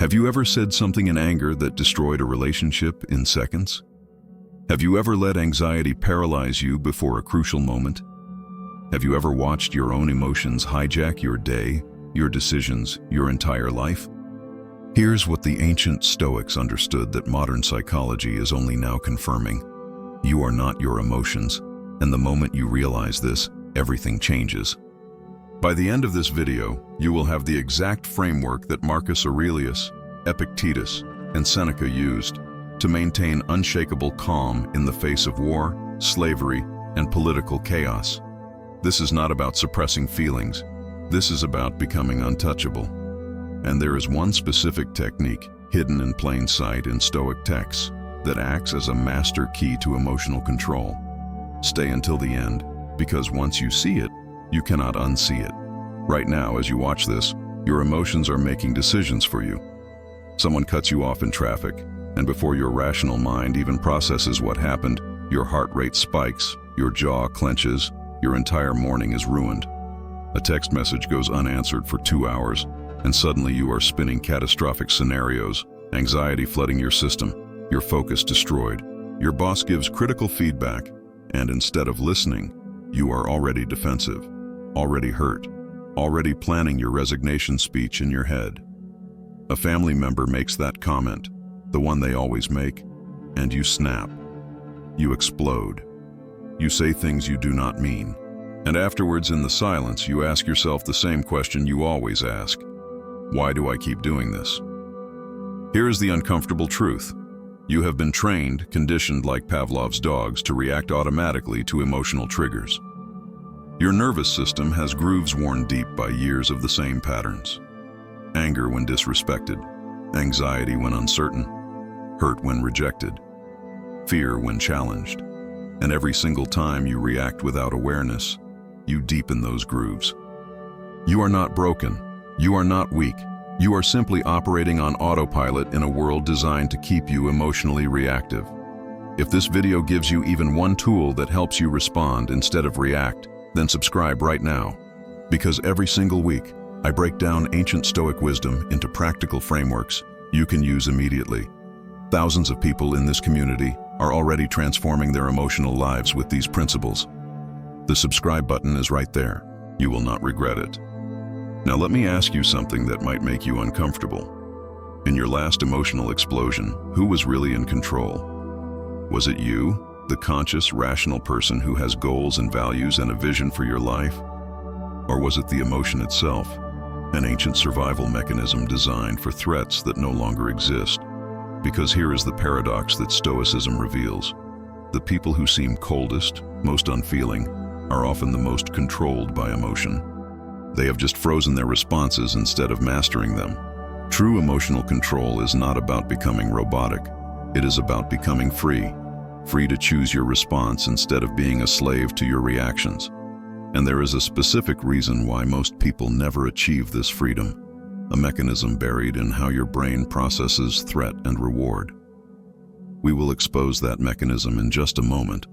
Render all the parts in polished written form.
Have you ever said something in anger that destroyed a relationship in seconds? Have you ever let anxiety paralyze you before a crucial moment? Have you ever watched your own emotions hijack your day, your decisions, your entire life? Here's what the ancient Stoics understood that modern psychology is only now confirming. You are not your emotions, and the moment you realize this, everything changes. By the end of this video, you will have the exact framework that Marcus Aurelius, Epictetus, and Seneca used to maintain unshakable calm in the face of war, slavery, and political chaos. This is not about suppressing feelings. This is about becoming untouchable. And there is one specific technique hidden in plain sight in Stoic texts that acts as a master key to emotional control. Stay until the end, because once you see it, you cannot unsee it. Right now, as you watch this, your emotions are making decisions for you. Someone cuts you off in traffic, and before your rational mind even processes what happened, your heart rate spikes, your jaw clenches, your entire morning is ruined. A text message goes unanswered for 2 hours, and suddenly you are spinning catastrophic scenarios, anxiety flooding your system, your focus destroyed. Your boss gives critical feedback, and instead of listening, you are already defensive, already hurt, already planning your resignation speech in your head. A family member makes that comment, the one they always make, and you snap. You explode. You say things you do not mean. And afterwards, in the silence, you ask yourself the same question you always ask. Why do I keep doing this? Here is the uncomfortable truth. You have been trained, conditioned like Pavlov's dogs, to react automatically to emotional triggers. Your nervous system has grooves worn deep by years of the same patterns. Anger when disrespected, anxiety when uncertain, hurt when rejected, fear when challenged. And every single time you react without awareness, you deepen those grooves. You are not broken. You are not weak. You are simply operating on autopilot in a world designed to keep you emotionally reactive. If this video gives you even one tool that helps you respond instead of react, then subscribe right now. Because every single week, I break down ancient Stoic wisdom into practical frameworks you can use immediately. Thousands of people in this community are already transforming their emotional lives with these principles. The subscribe button is right there. You will not regret it. Now let me ask you something that might make you uncomfortable. In your last emotional explosion, who was really in control? Was it you, the conscious, rational person who has goals and values and a vision for your life? Or was it the emotion itself, an ancient survival mechanism designed for threats that no longer exist? Because here is the paradox that Stoicism reveals. The people who seem coldest, most unfeeling, are often the most controlled by emotion. They have just frozen their responses instead of mastering them. True emotional control is not about becoming robotic. It is about becoming free. Free to choose your response instead of being a slave to your reactions. And there is a specific reason why most people never achieve this freedom, a mechanism buried in how your brain processes threat and reward. We will expose that mechanism in just a moment.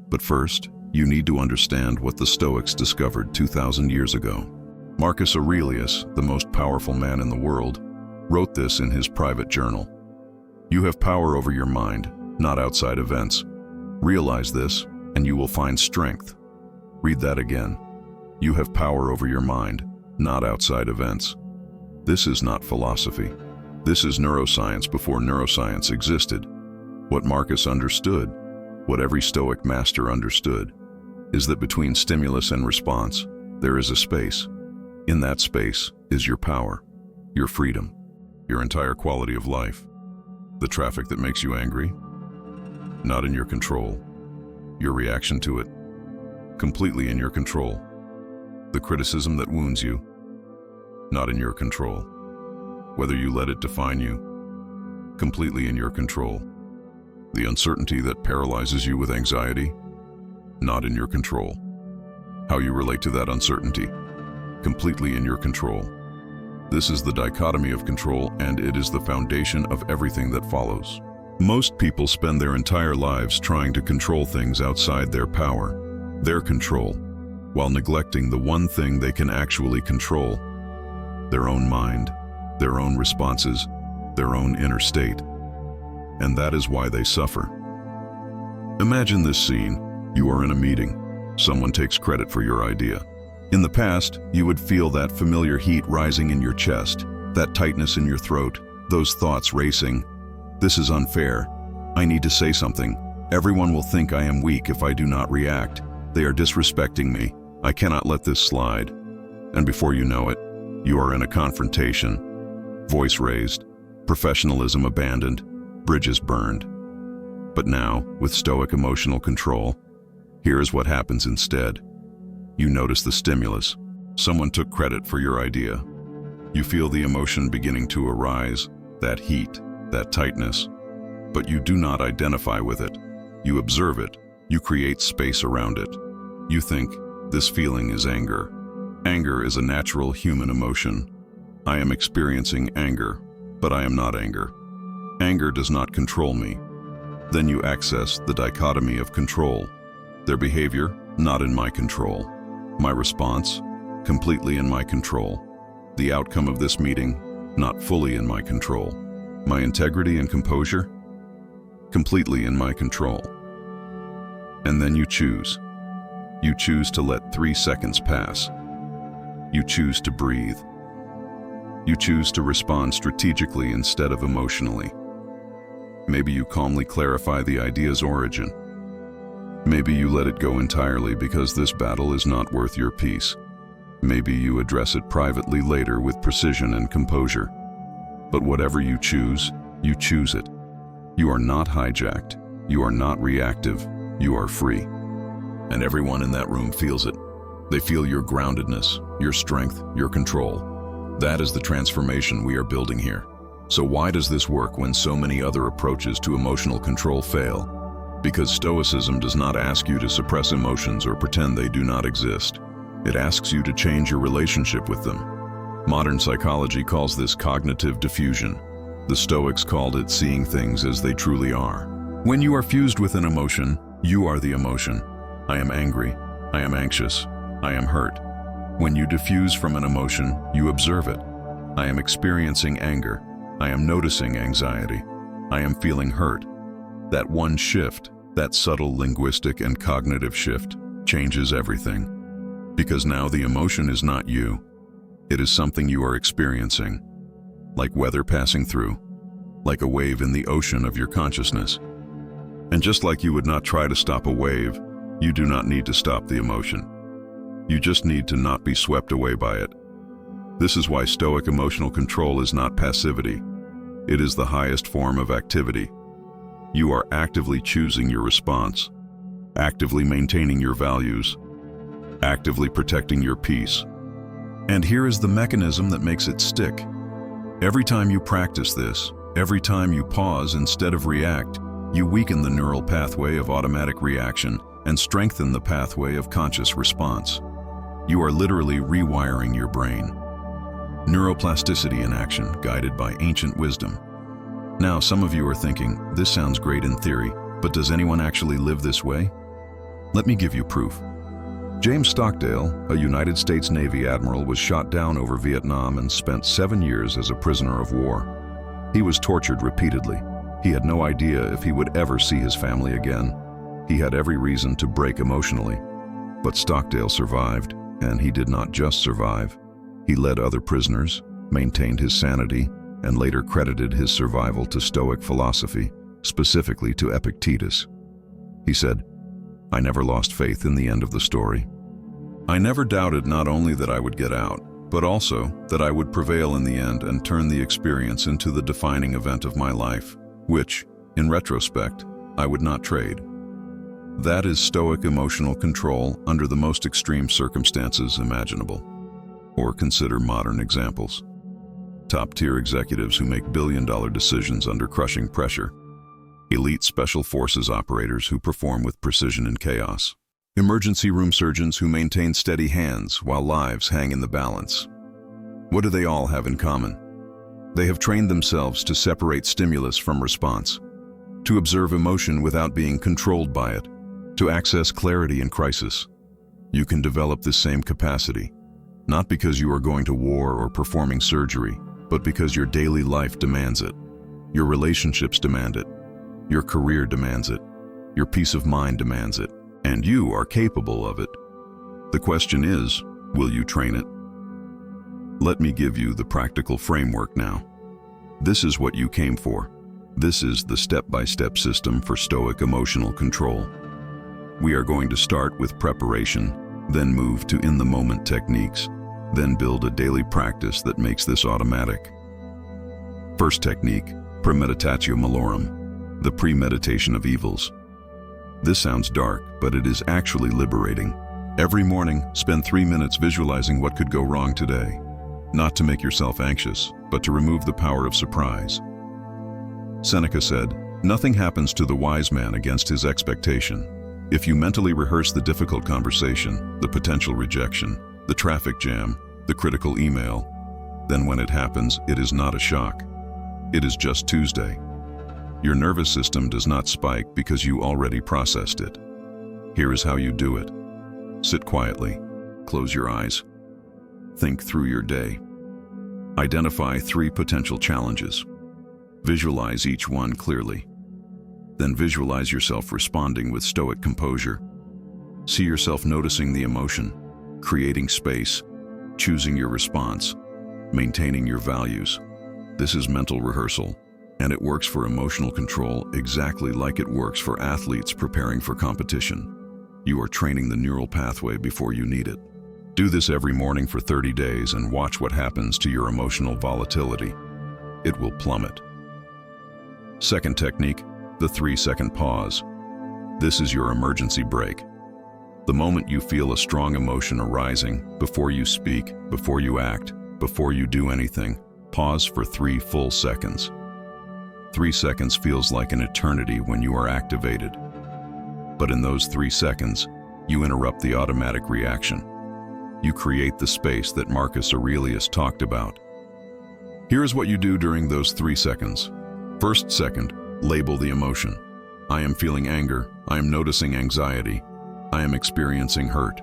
But first, you need to understand what the Stoics discovered 2,000 years ago. Marcus Aurelius, the most powerful man in the world, wrote this in his private journal. You have power over your mind, not outside events. Realize this, and you will find strength. Read that again. You have power over your mind, not outside events. This is not philosophy. This is neuroscience before neuroscience existed. What Marcus understood, what every Stoic master understood, is that between stimulus and response, there is a space. In that space is your power, your freedom, your entire quality of life. The traffic that makes you angry, not in your control. Your reaction to it, completely in your control. The criticism that wounds you, not in your control. Whether you let it define you, completely in your control. The uncertainty that paralyzes you with anxiety, not in your control. How you relate to that uncertainty, completely in your control. This is the dichotomy of control, and it is the foundation of everything that follows. Most people spend their entire lives trying to control things outside their power, their control, while neglecting the one thing they can actually control: their own mind, their own responses, their own inner state. And that is why they suffer. Imagine this scene. You are in a meeting. Someone takes credit for your idea. In the past, you would feel that familiar heat rising in your chest, that tightness in your throat, those thoughts racing. This is unfair. I need to say something. Everyone will think I am weak if I do not react. They are disrespecting me. I cannot let this slide. And before you know it, you are in a confrontation. Voice raised, professionalism abandoned, bridges burned. But now, with Stoic emotional control, here is what happens instead. You notice the stimulus. Someone took credit for your idea. You feel the emotion beginning to arise, that heat, that tightness. But you do not identify with it. You observe it. You create space around it. You think, this feeling is anger. Anger is a natural human emotion. I am experiencing anger, but I am not anger. Anger does not control me. Then you access the dichotomy of control. Their behavior, not in my control. My response, completely in my control. The outcome of this meeting, not fully in my control. My integrity and composure, completely in my control. And then you choose. You choose to let 3 seconds pass. You choose to breathe. You choose to respond strategically instead of emotionally. Maybe you calmly clarify the idea's origin. Maybe you let it go entirely because this battle is not worth your peace. Maybe you address it privately later with precision and composure. But whatever you choose it. You are not hijacked. You are not reactive. You are free. And everyone in that room feels it. They feel your groundedness, your strength, your control. That is the transformation we are building here. So why does this work when so many other approaches to emotional control fail? Because Stoicism does not ask you to suppress emotions or pretend they do not exist. It asks you to change your relationship with them. Modern psychology calls this cognitive diffusion. The Stoics called it seeing things as they truly are. When you are fused with an emotion, you are the emotion. I am angry. I am anxious. I am hurt. When you diffuse from an emotion, you observe it. I am experiencing anger. I am noticing anxiety. I am feeling hurt. That one shift, that subtle linguistic and cognitive shift, changes everything. Because now the emotion is not you. It is something you are experiencing, like weather passing through, like a wave in the ocean of your consciousness. And just like you would not try to stop a wave, you do not need to stop the emotion. You just need to not be swept away by it. This is why Stoic emotional control is not passivity. It is the highest form of activity. You are actively choosing your response, actively maintaining your values, actively protecting your peace. And here is the mechanism that makes it stick. Every time you practice this, every time you pause instead of react, you weaken the neural pathway of automatic reaction and strengthen the pathway of conscious response. You are literally rewiring your brain. Neuroplasticity in action, guided by ancient wisdom. Now, some of you are thinking, this sounds great in theory, but does anyone actually live this way? Let me give you proof. James Stockdale, a United States Navy admiral, was shot down over Vietnam and spent 7 years as a prisoner of war. He was tortured repeatedly. He had no idea if he would ever see his family again. He had every reason to break emotionally. But Stockdale survived, and he did not just survive. He led other prisoners, maintained his sanity, and later credited his survival to Stoic philosophy, specifically to Epictetus. He said, "I never lost faith in the end of the story. I never doubted not only that I would get out, but also that I would prevail in the end and turn the experience into the defining event of my life, which, in retrospect, I would not trade." That is Stoic emotional control under the most extreme circumstances imaginable. Or consider modern examples. Top-tier executives who make billion-dollar decisions under crushing pressure. Elite special forces operators who perform with precision in chaos. Emergency room surgeons who maintain steady hands while lives hang in the balance. What do they all have in common? They have trained themselves to separate stimulus from response, to observe emotion without being controlled by it, to access clarity in crisis. You can develop this same capacity, not because you are going to war or performing surgery, but because your daily life demands it. Your relationships demand it. Your career demands it. Your peace of mind demands it. And you are capable of it. The question is, will you train it? Let me give you the practical framework now. This is what you came for. This is the step-by-step system for Stoic emotional control. We are going to start with preparation, then move to in-the-moment techniques, then build a daily practice that makes this automatic. First technique, Praemeditatio Malorum, the premeditation of evils. This sounds dark, but it is actually liberating. Every morning, spend 3 minutes visualizing what could go wrong today. Not to make yourself anxious, but to remove the power of surprise. Seneca said, "Nothing happens to the wise man against his expectation." If you mentally rehearse the difficult conversation, the potential rejection, the traffic jam, the critical email, then when it happens, it is not a shock. It is just Tuesday. Your nervous system does not spike because you already processed it. Here is how you do it. Sit quietly. Close your eyes. Think through your day. Identify 3 potential challenges. Visualize each one clearly. Then visualize yourself responding with stoic composure. See yourself noticing the emotion, creating space, choosing your response, maintaining your values. This is mental rehearsal, and it works for emotional control exactly like it works for athletes preparing for competition. You are training the neural pathway before you need it. Do this every morning for 30 days and watch what happens to your emotional volatility. It will plummet. Second technique, the 3-second pause. This is your emergency brake. The moment you feel a strong emotion arising, before you speak, before you act, before you do anything, pause for 3 full seconds. 3 seconds feels like an eternity when you are activated. But in those 3 seconds, you interrupt the automatic reaction. You create the space that Marcus Aurelius talked about. Here is what you do during those 3 seconds. First second, label the emotion. I am feeling anger. I am noticing anxiety. I am experiencing hurt.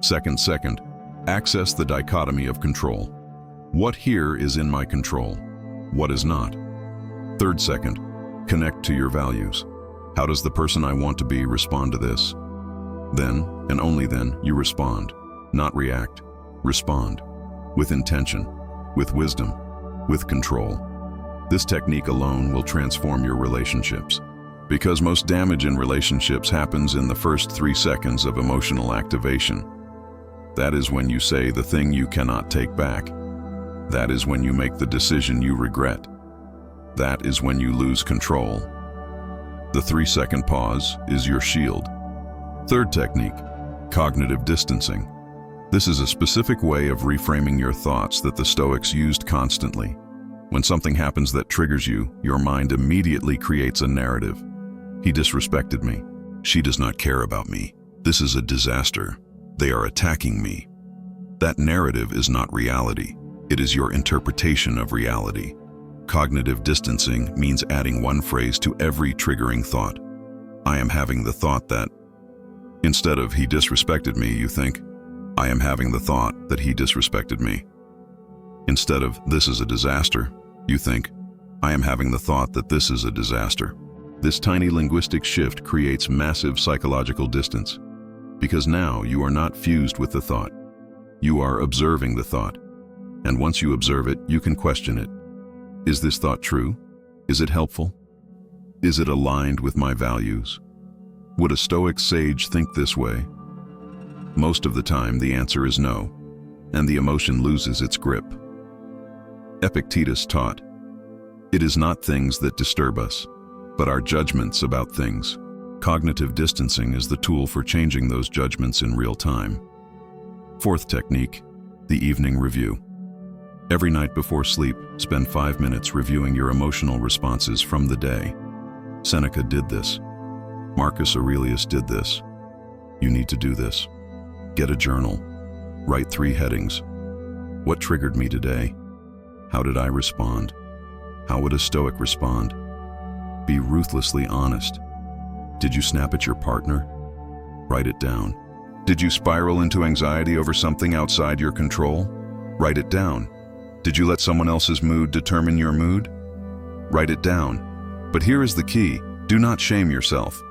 Second, access the dichotomy of control. What here is in my control? What is not? Third second, connect to your values. How does the person I want to be respond to this? Then, and only then, you respond. Not react. Respond. With intention, with wisdom, with control. This technique alone will transform your relationships. Because most damage in relationships happens in the first 3 seconds of emotional activation. That is when you say the thing you cannot take back. That is when you make the decision you regret. That is when you lose control. The 3-second pause is your shield. Third technique, cognitive distancing. This is a specific way of reframing your thoughts that the Stoics used constantly. When something happens that triggers you, your mind immediately creates a narrative. He disrespected me. She does not care about me. This is a disaster. They are attacking me. That narrative is not reality. It is your interpretation of reality. Cognitive distancing means adding one phrase to every triggering thought. I am having the thought that, instead of he disrespected me, you think, I am having the thought that he disrespected me. Instead of this is a disaster, you think, I am having the thought that this is a disaster. This tiny linguistic shift creates massive psychological distance, because now you are not fused with the thought. You are observing the thought, and once you observe it, you can question it. Is this thought true? Is it helpful? Is it aligned with my values? Would a Stoic sage think this way? Most of the time, the answer is no, and the emotion loses its grip. Epictetus taught, it is not things that disturb us, but our judgments about things. Cognitive distancing is the tool for changing those judgments in real time. Fourth technique, the evening review. Every night before sleep, spend 5 minutes reviewing your emotional responses from the day. Seneca did this. Marcus Aurelius did this. You need to do this. Get a journal. Write 3 headings. What triggered me today? How did I respond? How would a Stoic respond? Be ruthlessly honest. Did you snap at your partner? Write it down. Did you spiral into anxiety over something outside your control? Write it down. Did you let someone else's mood determine your mood? Write it down. But here is the key. Do not shame yourself.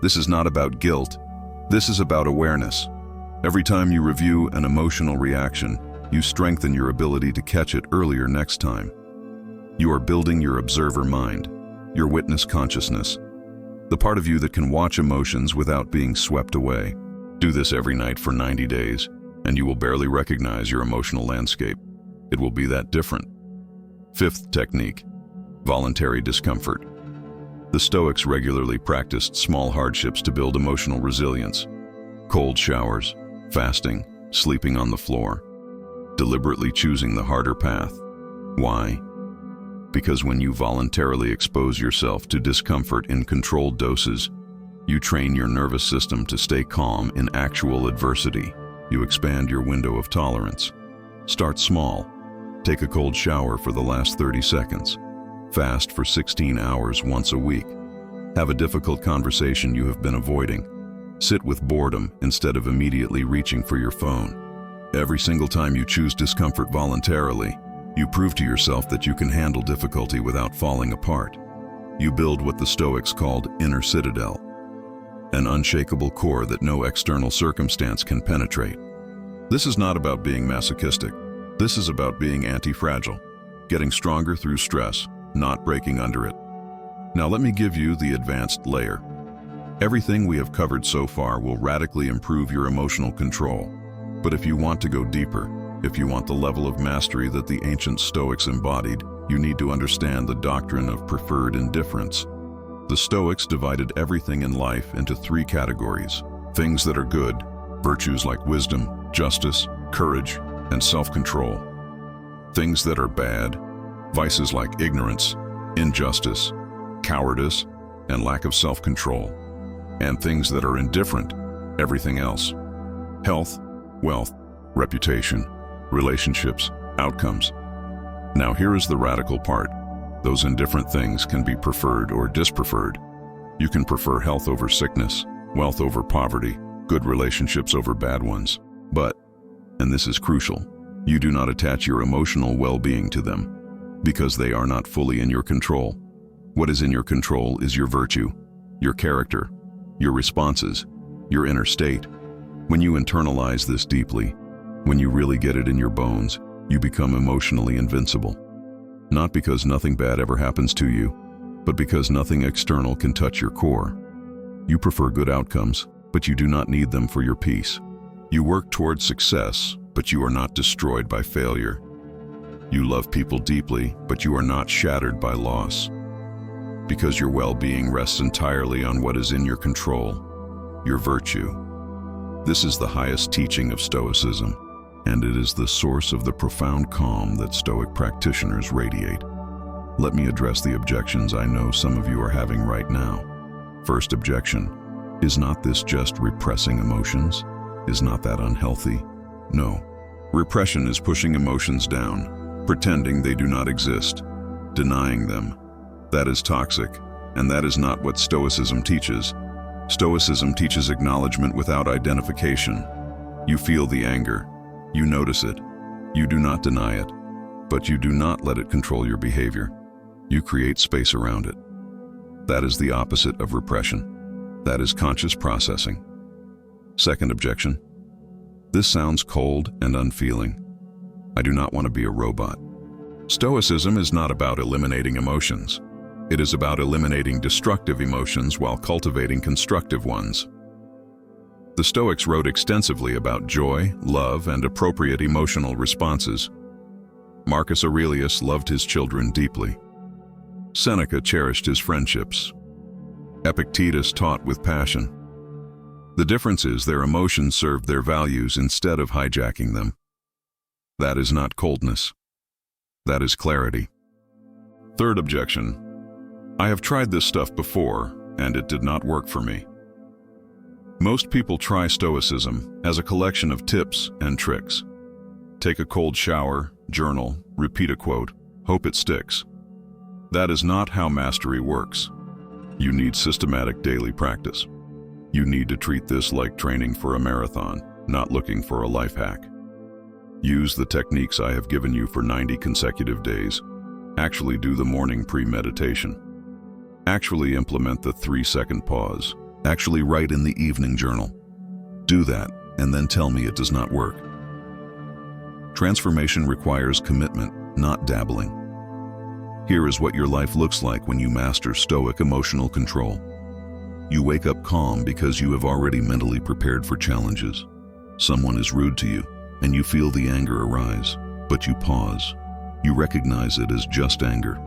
This is not about guilt. This is about awareness. Every time you review an emotional reaction, you strengthen your ability to catch it earlier next time. You are building your observer mind, your witness consciousness, the part of you that can watch emotions without being swept away. Do this every night for 90 days, and you will barely recognize your emotional landscape. It will be that different. Fifth technique, voluntary discomfort. The Stoics regularly practiced small hardships to build emotional resilience. Cold showers, fasting, sleeping on the floor, deliberately choosing the harder path. Why? Because when you voluntarily expose yourself to discomfort in controlled doses, you train your nervous system to stay calm in actual adversity. You expand your window of tolerance. Start small. Take a cold shower for the last 30 seconds. Fast for 16 hours once a week. Have a difficult conversation you have been avoiding. Sit with boredom instead of immediately reaching for your phone. Every single time you choose discomfort voluntarily, you prove to yourself that you can handle difficulty without falling apart. You build what the Stoics called inner citadel, an unshakable core that no external circumstance can penetrate. This is not about being masochistic. This is about being anti-fragile, getting stronger through stress, not breaking under it. Now let me give you the advanced layer. Everything we have covered so far will radically improve your emotional control. But if you want to go deeper, if you want the level of mastery that the ancient Stoics embodied, you need to understand the doctrine of preferred indifference. The Stoics divided everything in life into three categories: things that are good, virtues like wisdom, justice, courage, and self-control; things that are bad, vices like ignorance, injustice, cowardice, and lack of self-control; and things that are indifferent, everything else: health, wealth, reputation, relationships, outcomes. Now here is the radical part. Those indifferent things can be preferred or dispreferred. You can prefer health over sickness, wealth over poverty, good relationships over bad ones. But, and this is crucial, you do not attach your emotional well-being to them, because they are not fully in your control. What is in your control is your virtue, your character, your responses, your inner state. When you internalize this deeply, when you really get it in your bones, you become emotionally invincible. Not because nothing bad ever happens to you, but because nothing external can touch your core. You prefer good outcomes, but you do not need them for your peace. You work towards success, but you are not destroyed by failure. You love people deeply, but you are not shattered by loss. Because your well-being rests entirely on what is in your control, your virtue. This is the highest teaching of Stoicism, and it is the source of the profound calm that Stoic practitioners radiate. Let me address the objections I know some of you are having right now. First objection: is not this just repressing emotions? Is not that unhealthy? No. Repression is pushing emotions down, pretending they do not exist, denying them. That is toxic, and that is not what Stoicism teaches. Stoicism teaches acknowledgement without identification. You feel the anger. You notice it. You do not deny it, but you do not let it control your behavior. You create space around it. That is the opposite of repression. That is conscious processing. Second objection: this sounds cold and unfeeling. I do not want to be a robot. Stoicism is not about eliminating emotions. It is about eliminating destructive emotions while cultivating constructive ones. The Stoics wrote extensively about joy, love, and appropriate emotional responses. Marcus Aurelius loved his children deeply. Seneca cherished his friendships. Epictetus taught with passion. The difference is their emotions served their values instead of hijacking them. That is not coldness. That is clarity. Third objection: I have tried this stuff before, and it did not work for me. Most people try Stoicism as a collection of tips and tricks. Take a cold shower, journal, repeat a quote, hope it sticks. That is not how mastery works. You need systematic daily practice. You need to treat this like training for a marathon, not looking for a life hack. Use the techniques I have given you for 90 consecutive days. Actually do the morning pre-meditation. Actually implement the 3-second pause. Actually write in the evening journal. Do that, and then tell me it does not work. Transformation requires commitment, not dabbling. Here is what your life looks like when you master Stoic emotional control. You wake up calm because you have already mentally prepared for challenges. Someone is rude to you, and you feel the anger arise, but you pause. You recognize it as just anger.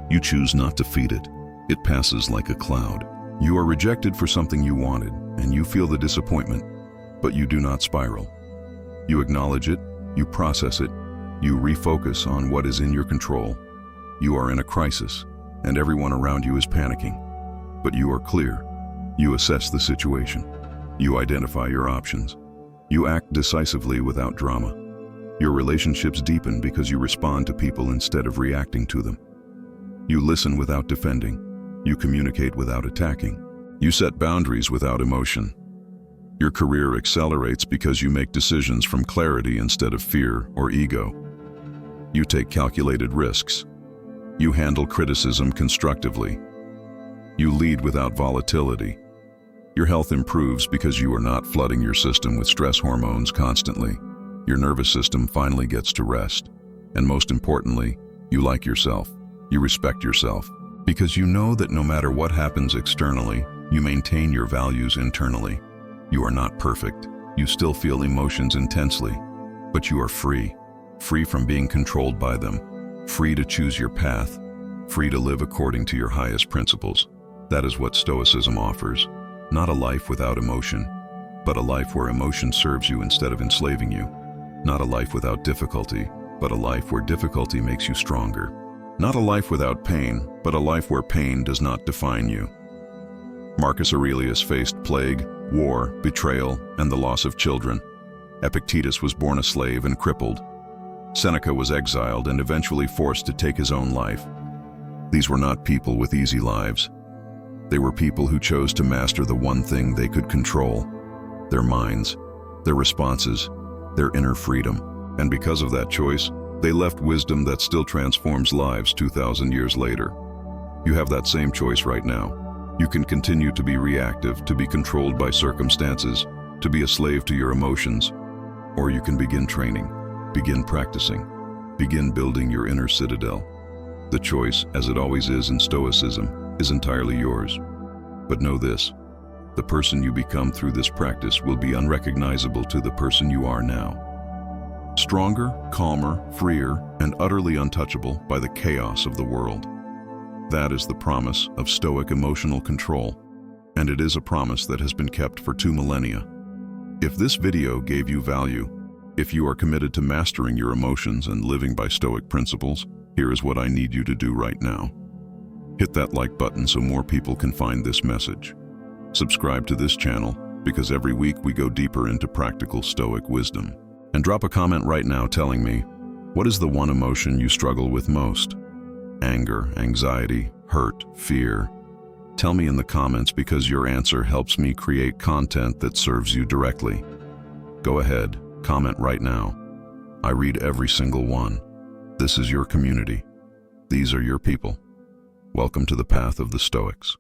You choose not to feed it. It passes like a cloud. You are rejected for something you wanted, and you feel the disappointment, but you do not spiral. You acknowledge it, you process it, you refocus on what is in your control. You are in a crisis, and everyone around you is panicking. But you are clear. You assess the situation. You identify your options. You act decisively without drama. Your relationships deepen because you respond to people instead of reacting to them. You listen without defending. You communicate without attacking. You set boundaries without emotion. Your career accelerates because you make decisions from clarity instead of fear or ego. You take calculated risks. You handle criticism constructively. You lead without volatility. Your health improves because you are not flooding your system with stress hormones constantly. Your nervous system finally gets to rest. And most importantly, you like yourself. You respect yourself. Because you know that no matter what happens externally, you maintain your values internally. You are not perfect. You still feel emotions intensely. But you are free. Free from being controlled by them. Free to choose your path. Free to live according to your highest principles. That is what Stoicism offers. Not a life without emotion, but a life where emotion serves you instead of enslaving you. Not a life without difficulty, but a life where difficulty makes you stronger. Not a life without pain, but a life where pain does not define you. Marcus Aurelius faced plague, war, betrayal, and the loss of children. Epictetus was born a slave and crippled. Seneca was exiled and eventually forced to take his own life. These were not people with easy lives. They were people who chose to master the one thing they could control: their minds, their responses, their inner freedom. And because of that choice, they left wisdom that still transforms lives 2,000 years later. You have that same choice right now. You can continue to be reactive, to be controlled by circumstances, to be a slave to your emotions, or you can begin training, begin practicing, begin building your inner citadel. The choice, as it always is in Stoicism, is entirely yours. But know this: the person you become through this practice will be unrecognizable to the person you are now. Stronger, calmer, freer, and utterly untouchable by the chaos of the world. That is the promise of Stoic emotional control, and it is a promise that has been kept for 2 millennia. If this video gave you value, if you are committed to mastering your emotions and living by Stoic principles, here is what I need you to do right now. Hit that like button so more people can find this message. Subscribe to this channel because every week we go deeper into practical Stoic wisdom. And drop a comment right now telling me, what is the one emotion you struggle with most? Anger, anxiety, hurt, fear? Tell me in the comments because your answer helps me create content that serves you directly. Go ahead, comment right now. I read every single one. This is your community. These are your people. Welcome to the path of the Stoics.